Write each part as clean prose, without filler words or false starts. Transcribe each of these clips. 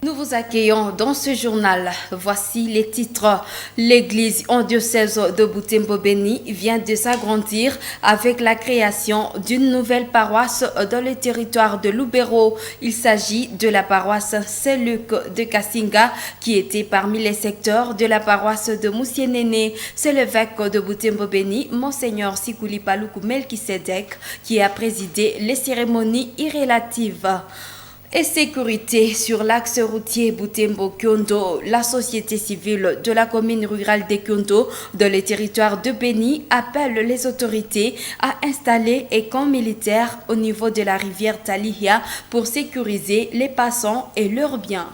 Nous vous accueillons dans ce journal. Voici les titres. L'église en diocèse de Butembo-Beni vient de s'agrandir avec la création d'une nouvelle paroisse dans le territoire de Lubero. Il s'agit de la paroisse Saint-Luc de Kassinga qui était parmi les secteurs de la paroisse de Moussienene. C'est l'évêque de Butembo-Beni, Monseigneur Sikuli Paluku Melkisedek, qui a présidé les cérémonies irrélatives. Et sécurité sur l'axe routier Butembo-Kyondo, la société civile de la commune rurale de Kyondo, dans le territoire de Beni, appelle les autorités à installer un camp militaire au niveau de la rivière Talihia pour sécuriser les passants et leurs biens.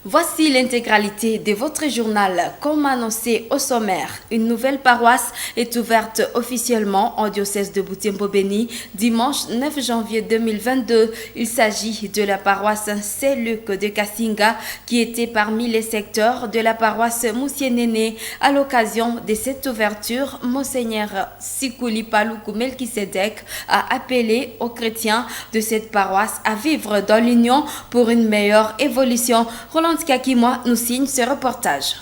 Voici l'intégralité de votre journal. Comme annoncé au sommaire, une nouvelle paroisse est ouverte officiellement en diocèse de Butembo-Beni dimanche 9 janvier 2022. Il s'agit de la paroisse Saint-Luc de Kassinga qui était parmi les secteurs de la paroisse Moussienene. À l'occasion de cette ouverture, Monseigneur Sikuli Paluku Melkisedek a appelé aux chrétiens de cette paroisse à vivre dans l'union pour une meilleure évolution. Roland Kakimoa nous signe ce reportage.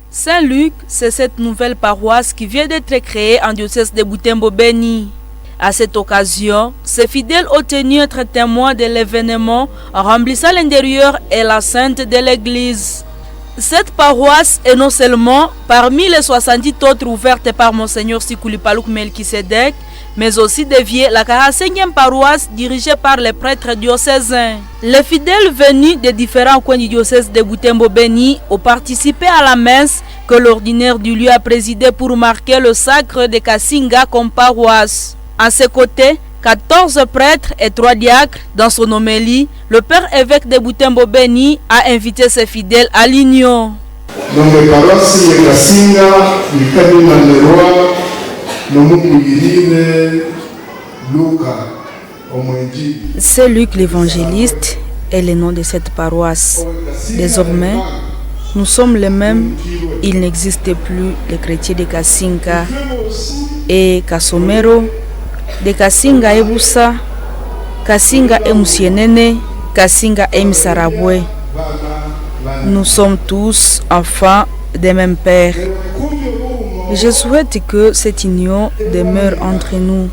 Saint-Luc, c'est cette nouvelle paroisse qui vient d'être créée en diocèse de Butembo-Beni. À cette occasion, ces fidèles ont tenu être témoins de l'événement en remplissant l'intérieur et la sainte de l'église. Cette paroisse est non seulement parmi les 70 autres ouvertes par Monseigneur Sikuli Paluku Melkisedek, mais aussi déviée la 45e paroisse dirigée par les prêtres diocésains. Les fidèles venus des différents coins du diocèse de Butembo-Beni ont participé à la messe que l'ordinaire du lieu a présidé pour marquer le sacre de Kassinga comme paroisse. À ses côtés, 14 prêtres et 3 diacres. Dans son homélie, le père évêque de Butembo-Beni a invité ses fidèles à l'union. C'est Luc l'évangéliste est le nom de cette paroisse. Désormais, nous sommes les mêmes. Il n'existe plus les chrétiens de Kassinga et Kasomero, de Kassinga et Busa, Kassinga et Moussienene, Kassinga et Misarabwe. Nous sommes tous enfants des mêmes pères. Je souhaite que cette union demeure entre nous.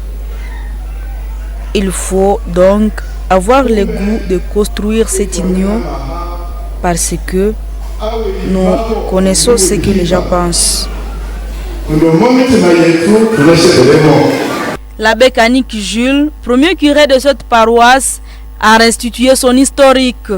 Il faut donc avoir le goût de construire cette union parce que nous connaissons ce que les gens pensent. L'abbé Kanik Jules, premier curé de cette paroisse, a restitué son historique.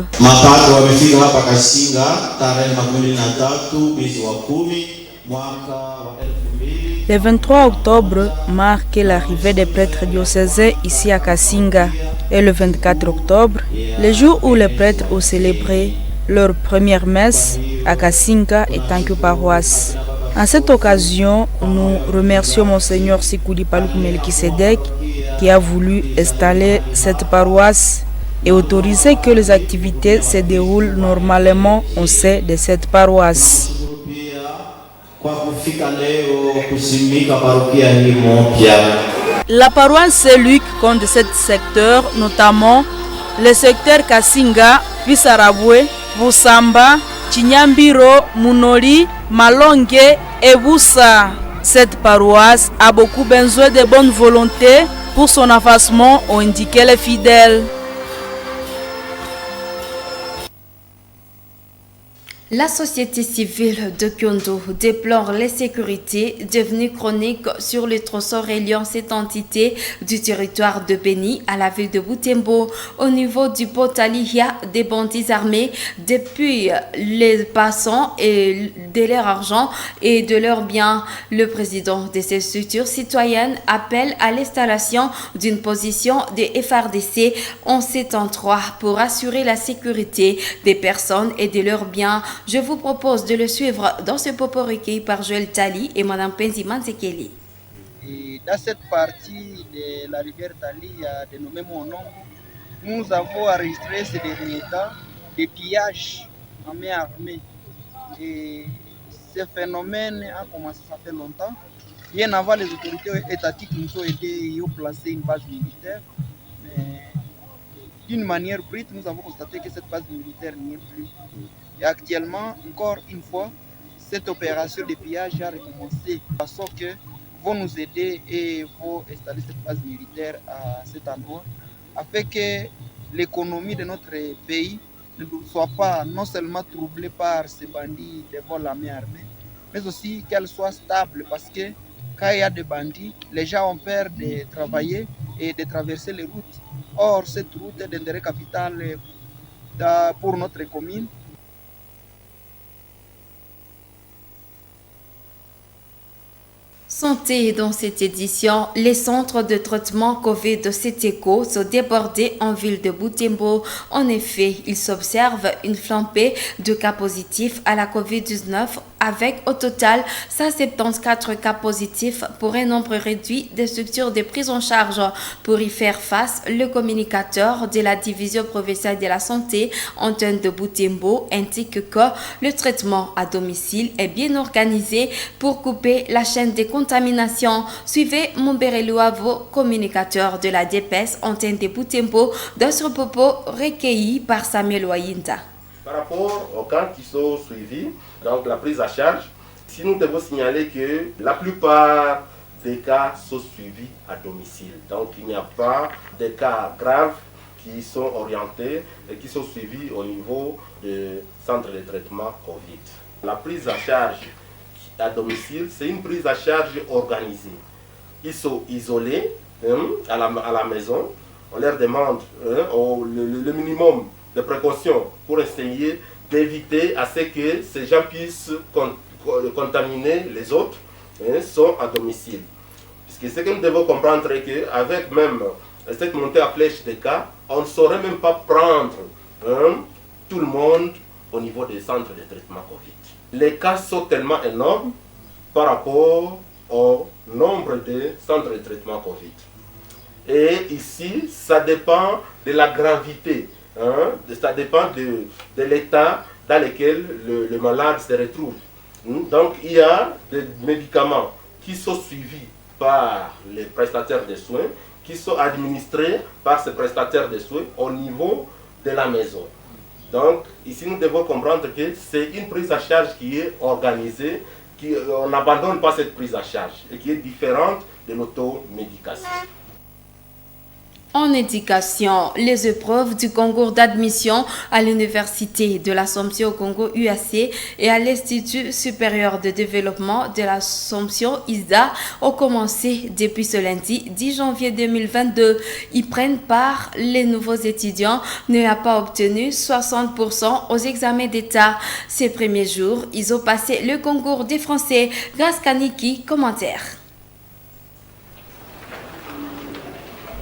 Le 23 octobre marque l'arrivée des prêtres diocésains ici à Kassinga et le 24 octobre, le jour où les prêtres ont célébré leur première messe à Kassinga et tant que paroisse. En cette occasion, nous remercions Monseigneur Sikuli Paluku Melkisedek qui a voulu installer cette paroisse et autoriser que les activités se déroulent normalement au sein de cette paroisse. La paroisse Saint-Luc compte 7 secteurs, notamment les secteurs Kassinga, Visarabwe, Busamba, Chinyambiro, Munoli, Malonge et Busa. Cette paroisse a beaucoup besoin de bonne volonté pour son avancement, ont indiqué les fidèles. La société civile de Kyondo déplore l'insécurité devenue chronique sur le tronçon reliant cette entité du territoire de Beni à la ville de Butembo. Au niveau du pont Talihia, des bandits armés depuis les passants et de leur argent et de leurs biens. Le président de ces structures citoyennes appelle à l'installation d'une position de FRDC en cet endroit pour assurer la sécurité des personnes et de leurs biens. Je vous propose de le suivre dans ce propos recueilli par Joël Tali et Mme Penzi Manzekeli. Dans cette partie de la rivière Tali, dénommée mon nom, nous avons enregistré ces derniers temps des pillages en main armée. Et ce phénomène a commencé ça fait longtemps. Bien avant, les autorités étatiques nous ont aidés à placer une base militaire. Mais d'une manière brute, nous avons constaté que cette base militaire n'y est plus. Et actuellement, encore une fois, cette opération de pillage a recommencé. De façon que vont nous aider et vont installer cette base militaire à cet endroit, afin que l'économie de notre pays ne soit pas non seulement troublée par ces bandits de vol à main armée, mais aussi qu'elle soit stable, parce que quand il y a des bandits, les gens ont peur de travailler et de traverser les routes. Or, cette route est d'intérêt capital pour notre commune. Santé dans cette édition, les centres de traitement COVID de CETECO sont débordés en ville de Butembo. En effet, il s'observe une flambée de cas positifs à la COVID-19 avec au total 174 cas positifs pour un nombre réduit de structures de prise en charge. Pour y faire face, le communicateur de la division provinciale de la santé, Antoine de Butembo, indique que le traitement à domicile est bien organisé pour couper la chaîne des contamination. Suivez Mombere Luavo, communicateur de la DPS Antenne de Butembo, dans ce propos recueilli par Samuel Wayinda. Par rapport aux cas qui sont suivis, donc la prise à charge, si nous devons signaler que la plupart des cas sont suivis à domicile. Donc il n'y a pas de cas graves qui sont orientés et qui sont suivis au niveau du centre de traitement COVID. La prise à charge à domicile, c'est une prise à charge organisée. Ils sont isolés à la maison. On leur demande le minimum de précautions pour essayer d'éviter à ce que ces gens puissent contaminer les autres, sont à domicile. Puisque ce que nous devons comprendre est qu'avec même cette montée à flèche des cas, on ne saurait même pas prendre tout le monde au niveau des centres de traitement COVID. Les cas sont tellement énormes par rapport au nombre de centres de traitement COVID. Et ici, ça dépend de la gravité, ça dépend de l'état dans lequel le malade se retrouve. Donc, il y a des médicaments qui sont suivis par les prestataires de soins, qui sont administrés par ces prestataires de soins au niveau de la maison. Donc, ici, nous devons comprendre que c'est une prise à charge qui est organisée, on n'abandonne pas cette prise à charge et qui est différente de l'automédication. En éducation, les épreuves du concours d'admission à l'Université de l'Assomption au Congo UAC et à l'Institut supérieur de développement de l'Assomption ISDA ont commencé depuis ce lundi 10 janvier 2022. Y prennent part les nouveaux étudiants n'ayant pas obtenu 60% aux examens d'État. Ces premiers jours, ils ont passé le concours des Français. Gas Kaniki, commentaire.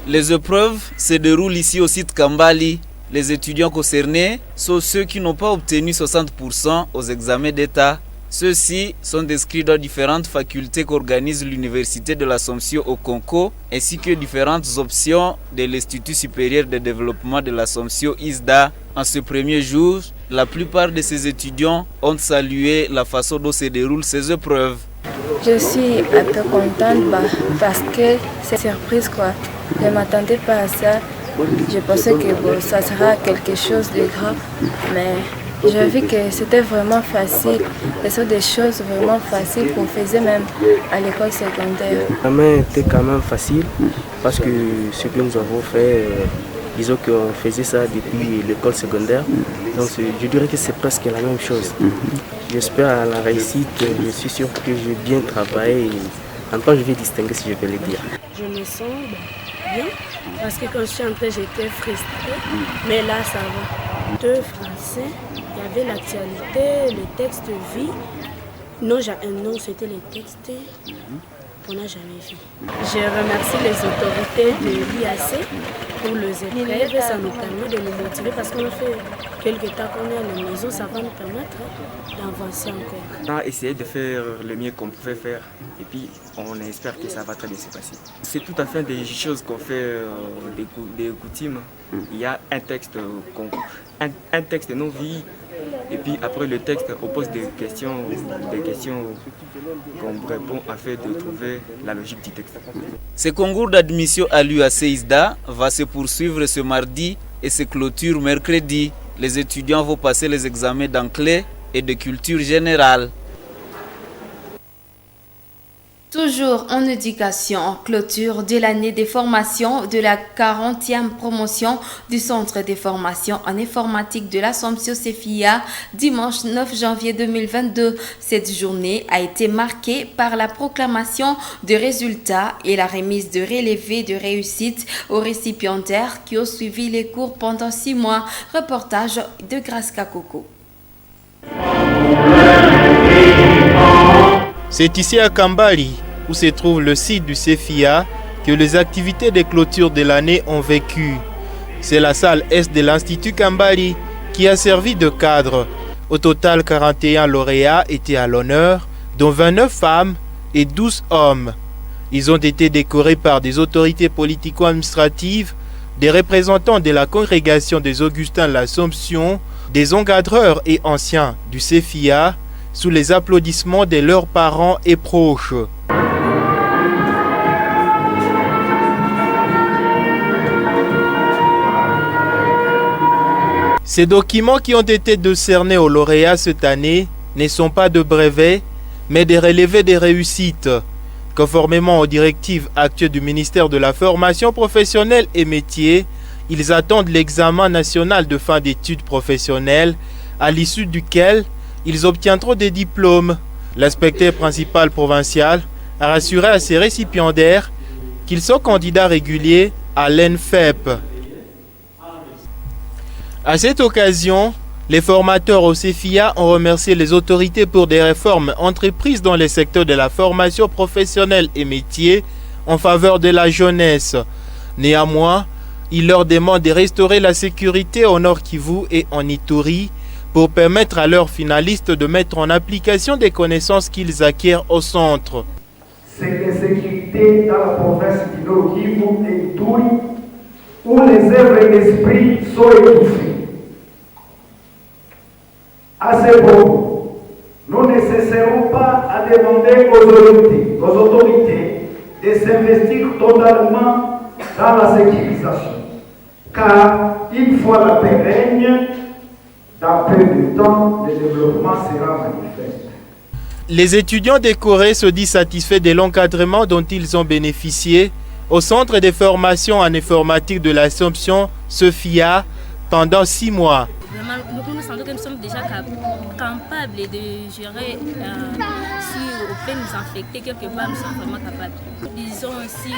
Les épreuves se déroulent ici au site Kambali. Les étudiants concernés sont ceux qui n'ont pas obtenu 60% aux examens d'État. Ceux-ci sont inscrits dans différentes facultés qu'organise l'Université de l'Assomption au Congo, ainsi que différentes options de l'Institut supérieur de développement de l'Assomption ISDA. En ce premier jour, la plupart de ces étudiants ont salué la façon dont se déroulent ces épreuves. Je suis un peu contente parce que c'est surprise quoi. Je ne m'attendais pas à ça. Je pensais que ça sera quelque chose de grand, mais j'ai vu que c'était vraiment facile. Ce sont des choses vraiment faciles qu'on faisait même à l'école secondaire. L'examen était quand même facile parce que ce que nous avons fait, disons qu'on faisait ça depuis l'école secondaire. Donc je dirais que c'est presque la même chose. J'espère à la réussite, je suis sûr que j'ai bien travaillé. En tout cas, je vais distinguer si je peux le dire. Je me sens bien parce que quand je suis entrée, j'étais frustrée. Mais là, ça va. De français, il y avait l'actualité, les textes vie. Non, c'était les textes qu'on n'a jamais vus. Je remercie les autorités de l'IAC pour les épreuves. Ça nous permet de nous motiver parce qu'on fait quelques temps qu'on est à la maison, ça va nous permettre d'avancer encore. On a essayé de faire le mieux qu'on pouvait faire et puis on espère que ça va très bien se passer. C'est tout à fait des choses qu'on fait, des coutumes. Il y a un texte non vie Et puis après le texte, on pose des questions qu'on répond afin de trouver la logique du texte. Ce concours d'admission à l'UACISDA va se poursuivre ce mardi et se clôture mercredi. Les étudiants vont passer les examens d'anglais et de culture générale. Toujours en éducation, en clôture de l'année des formations de la 40e promotion du Centre de formation en informatique de l'Assomption CFIA, dimanche 9 janvier 2022. Cette journée a été marquée par la proclamation de résultats et la remise de relevés de réussite aux récipiendaires qui ont suivi les cours pendant 6 mois. Reportage de Grace Kakoko. C'est ici à Kambali, où se trouve le site du CFIA, que les activités de clôture de l'année ont vécu. C'est la salle Est de l'Institut Kambali qui a servi de cadre. Au total, 41 lauréats étaient à l'honneur, dont 29 femmes et 12 hommes. Ils ont été décorés par des autorités politico-administratives, des représentants de la congrégation des Augustins de l'Assomption, des encadreurs et anciens du CFIA, sous les applaudissements de leurs parents et proches. Ces documents qui ont été décernés aux lauréats cette année ne sont pas de brevets, mais des relevés de réussite. Conformément aux directives actuelles du ministère de la Formation professionnelle et métiers, ils attendent l'examen national de fin d'études professionnelles, à l'issue duquel ils obtiendront des diplômes. L'inspecteur principal provincial a rassuré à ses récipiendaires qu'ils sont candidats réguliers à l'ENFEP. À cette occasion, les formateurs au CFIA ont remercié les autorités pour des réformes entreprises dans les secteurs de la formation professionnelle et métiers en faveur de la jeunesse. Néanmoins, ils leur demandent de restaurer la sécurité au Nord Kivu et en Ituri pour permettre à leurs finalistes de mettre en application des connaissances qu'ils acquièrent au centre. C'est l'insécurité dans la province du Nord Kivu et Ituri, où les œuvres d'esprit sont étouffées. À ce propos, nous ne cesserons pas à demander aux autorités de s'investir totalement dans la sécurisation, car une fois la paix règne, dans peu de temps, le développement sera manifeste. Les étudiants décorés se disent satisfaits de l'encadrement dont ils ont bénéficié au centre de formation en informatique de l'Assomption CFIA pendant 6 mois. Vraiment, nous sentons que nous sommes déjà capables de gérer si on peut nous infecter quelque part, nous sommes vraiment capables. Disons aussi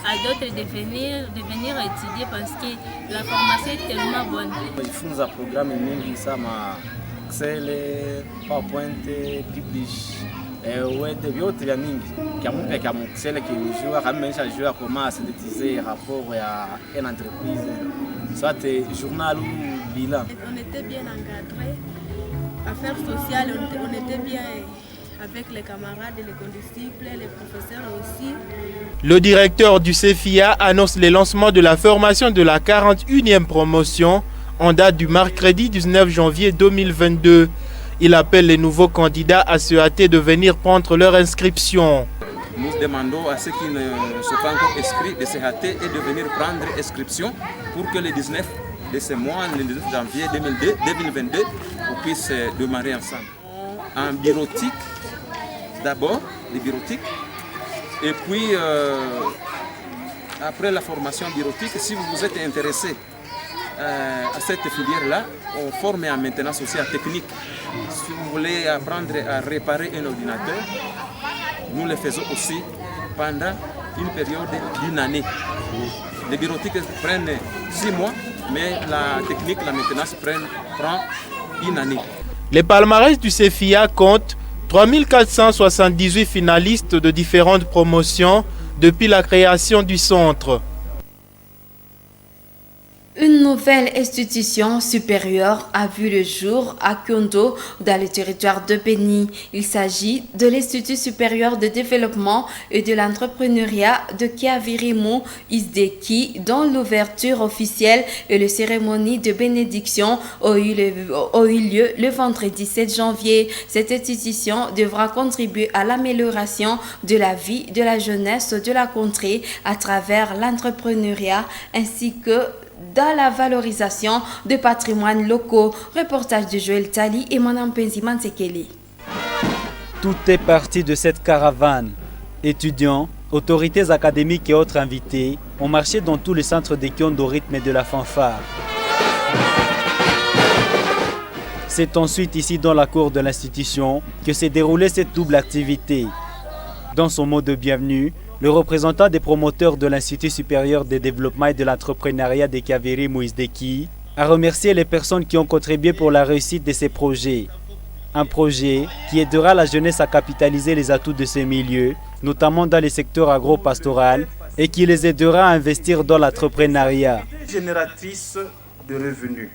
à d'autres de venir étudier parce que la formation est tellement bonne. Il faut nous programme ça Excel, PowerPoint, Publish. Web vyote vya mingi kiamupe kama Excel kijua kama jua comment synthétiser rapport à une entreprise soit journal ou bilan. On était bien encadré. Affaires sociales, on était bien avec les camarades, les condisciples, les professeurs aussi. Le directeur du CFIA annonce le lancement de la formation de la 41e promotion en date du mercredi 19 janvier 2022. Il appelle les nouveaux candidats à se hâter de venir prendre leur inscription. Nous demandons à ceux qui ne sont pas encore inscrits de se hâter et de venir prendre inscription pour que le 19 de ce mois, le 19 janvier 2022, on puisse démarrer ensemble. En bureautique, d'abord, les bureautiques, et puis après la formation bureautique, si vous vous êtes intéressé à cette filière-là, on forme en maintenance sociale technique. Si vous voulez apprendre à réparer un ordinateur, nous le faisons aussi pendant une période d'une année. Les bureautiques prennent 6 mois, mais la technique, la maintenance prend une année. Les palmarès du CFIA comptent 3478 finalistes de différentes promotions depuis la création du centre. Une nouvelle institution supérieure a vu le jour à Kyondo, dans le territoire de Beni. Il s'agit de l'Institut supérieur de développement et de l'entrepreneuriat de Kiavirimu Isdeki, dont l'ouverture officielle et la cérémonie de bénédiction ont eu lieu le vendredi 7 janvier. Cette institution devra contribuer à l'amélioration de la vie de la jeunesse de la contrée à travers l'entrepreneuriat ainsi que dans la valorisation de patrimoines locaux. Reportage de Joël Tali et Madame Penziman Sekeli. Tout est parti de cette caravane. Étudiants, autorités académiques et autres invités ont marché dans tous les centres de Kyondo au rythme de la fanfare. C'est ensuite ici dans la cour de l'institution que s'est déroulée cette double activité. Dans son mot de bienvenue, le représentant des promoteurs de l'Institut supérieur de développement et de l'entrepreneuriat de Kiavirimu Isdeki a remercié les personnes qui ont contribué pour la réussite de ces projets. Un projet qui aidera la jeunesse à capitaliser les atouts de ces milieux, notamment dans les secteurs agro-pastoral, et qui les aidera à investir dans l'entrepreneuriat. Génératrice de revenus,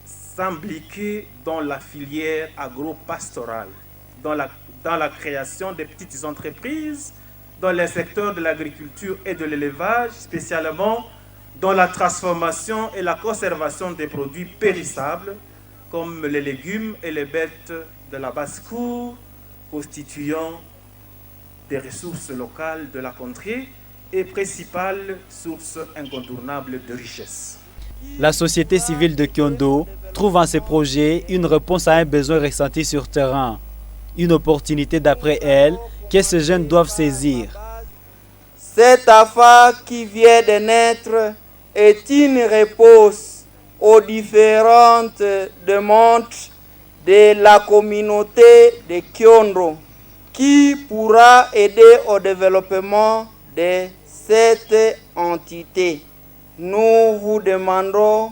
s'impliquer dans la filière agro-pastorale, dans la création des petites entreprises, dans les secteurs de l'agriculture et de l'élevage, spécialement dans la transformation et la conservation des produits périssables, comme les légumes et les bêtes de la basse-cour, constituant des ressources locales de la contrée et principales sources incontournables de richesse. La société civile de Kyondo trouve en ces projets une réponse à un besoin ressenti sur terrain. Une opportunité d'après elle que ces jeunes doivent saisir. Cette affaire qui vient de naître est une réponse aux différentes demandes de la communauté de Kyondo qui pourra aider au développement de cette entité. Nous vous demandons,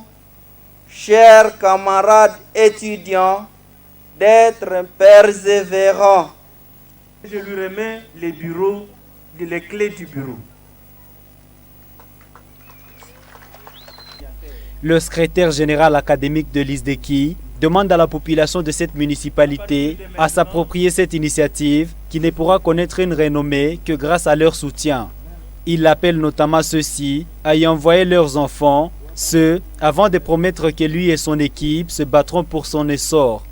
chers camarades étudiants, d'être persévérants. Je lui remets les clés du bureau. Le secrétaire général académique de l'ISDEKI demande à la population de cette municipalité à s'approprier cette initiative qui ne pourra connaître une renommée que grâce à leur soutien. Il appelle notamment ceux-ci à y envoyer leurs enfants, ceux avant de promettre que lui et son équipe se battront pour son essor,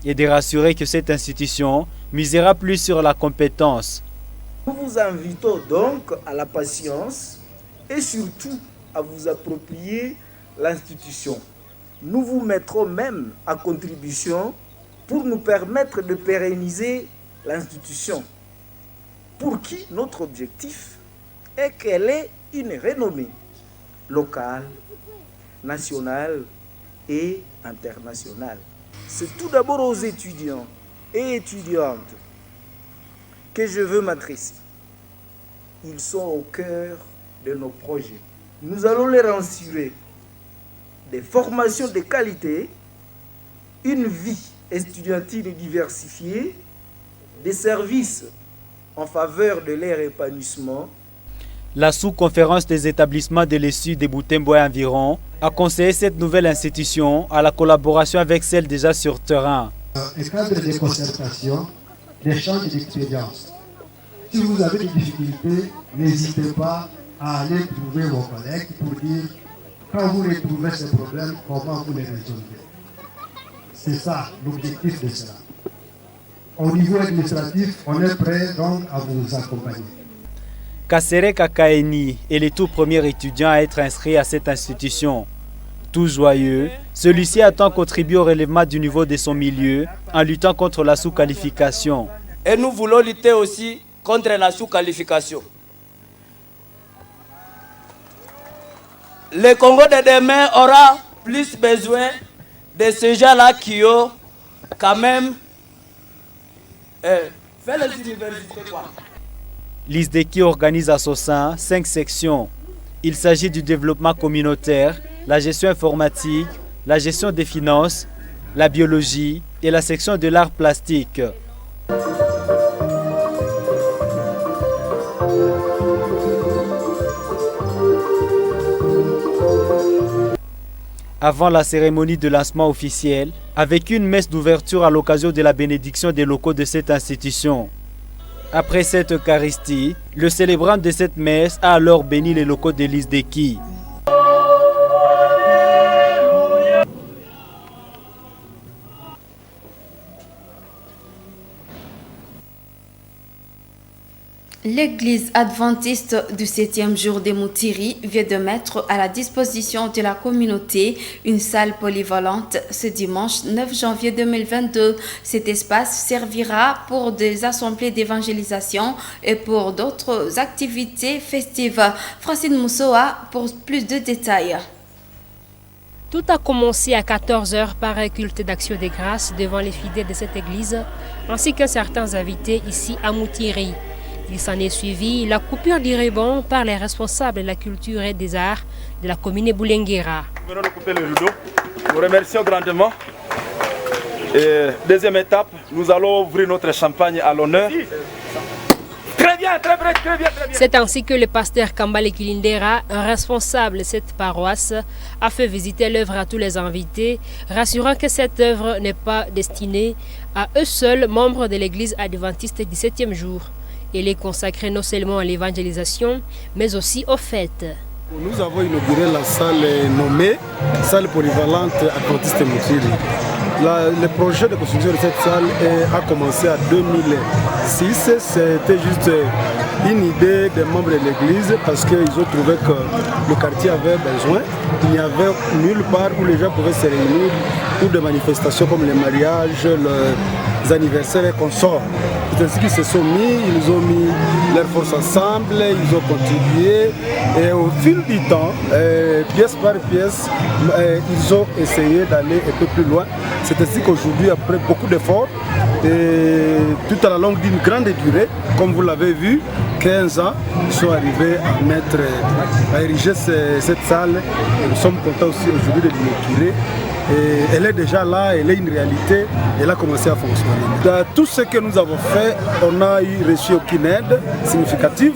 et de rassurer que cette institution misera plus sur la compétence. Nous vous invitons donc à la patience et surtout à vous approprier l'institution. Nous vous mettrons même à contribution pour nous permettre de pérenniser l'institution, pour qui notre objectif est qu'elle ait une renommée locale, nationale et internationale. C'est tout d'abord aux étudiants et étudiantes que je veux m'adresser. Ils sont au cœur de nos projets. Nous allons leur assurer des formations de qualité, une vie estudiantine diversifiée, des services en faveur de leur épanouissement. La sous-conférence des établissements de l'ESU de Butembo et environ a conseillé cette nouvelle institution à la collaboration avec celle déjà sur terrain. Un cadre de concertation, d'échange d'expérience. Si vous avez des difficultés, n'hésitez pas à aller trouver vos collègues pour dire quand vous retrouvez ces problèmes, comment vous les résolvez. C'est ça l'objectif de cela. Au niveau administratif, on est prêt donc à vous accompagner. Kassere Kakaeni est le tout premier étudiant à être inscrit à cette institution. Tout joyeux, celui-ci attend contribuer au relèvement du niveau de son milieu en luttant contre la sous-qualification. Et nous voulons lutter aussi contre la sous-qualification. Le Congo de demain aura plus besoin de ces gens-là qui ont quand même fait les universités. L'ISDEKI organise à son sein 5 sections. Il s'agit du développement communautaire, la gestion informatique, la gestion des finances, la biologie et la section de l'art plastique. avant la cérémonie de lancement officiel, avec une messe d'ouverture à l'occasion de la bénédiction des locaux de cette institution. Après cette Eucharistie, le célébrant de cette messe a alors béni les locaux de l'ISDEKI. L'église adventiste du 7e jour des Moutiri vient de mettre à la disposition de la communauté une salle polyvalente ce dimanche 9 janvier 2022. Cet espace servira pour des assemblées d'évangélisation et pour d'autres activités festives. Francine Moussoa pour plus de détails. Tout a commencé à 14h par un culte d'action des grâces devant les fidèles de cette église, ainsi que certains invités ici à Moutiri. Il s'en est suivi la coupure du ruban par les responsables de la culture et des arts de la commune Boulenguera. Nous venons de couper le rideau. Nous remercions grandement. Et deuxième étape, nous allons ouvrir notre champagne à l'honneur. Très bien, très bien, très bien, très bien. C'est ainsi que le pasteur Kambale Kilindera, un responsable de cette paroisse, a fait visiter l'œuvre à tous les invités, rassurant que cette œuvre n'est pas destinée à eux seuls, membres de l'église adventiste du 7e jour. Elle est consacrée non seulement à l'évangélisation, mais aussi aux fêtes. Nous avons inauguré la salle nommée salle polyvalente adventiste Moutiri. Le projet de construction de cette salle a commencé en 2006. C'était juste une idée des membres de l'église parce qu'ils ont trouvé que le quartier avait besoin. Il n'y avait nulle part où les gens pouvaient se réunir pour des manifestations comme les mariages, les anniversaires et consorts. C'est ainsi qu'ils se sont mis, ils ont mis leurs forces ensemble, ils ont contribué et au fil du temps, pièce par pièce, ils ont essayé d'aller un peu plus loin. C'est ainsi qu'aujourd'hui, après beaucoup d'efforts, et tout à la longue d'une grande durée, comme vous l'avez vu, 15 ans, ils sont arrivés à ériger cette salle. Et nous sommes contents aussi aujourd'hui de l'inaugurer. Et elle est déjà là, elle est une réalité, elle a commencé à fonctionner. Dans tout ce que nous avons fait, on n'a reçu aucune aide significative.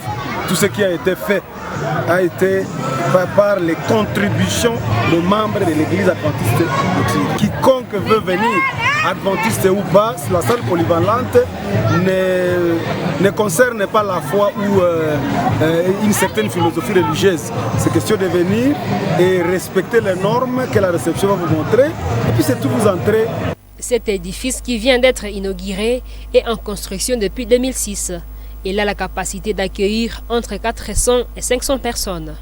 Tout ce qui a été fait a été par les contributions de membres de l'église adventiste. Quiconque veut venir, adventiste ou pas, la salle polyvalente ne concerne pas la foi ou une certaine philosophie religieuse. C'est question de venir et respecter les normes que la réception va vous montrer. Et puis c'est tout, vous entrez. Cet édifice qui vient d'être inauguré est en construction depuis 2006. Il a la capacité d'accueillir entre 400 et 500 personnes.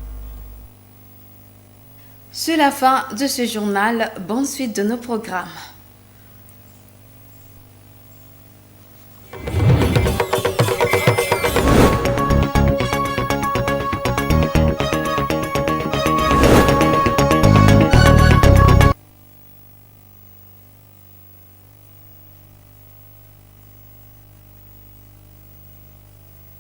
C'est la fin de ce journal. Bonne suite de nos programmes.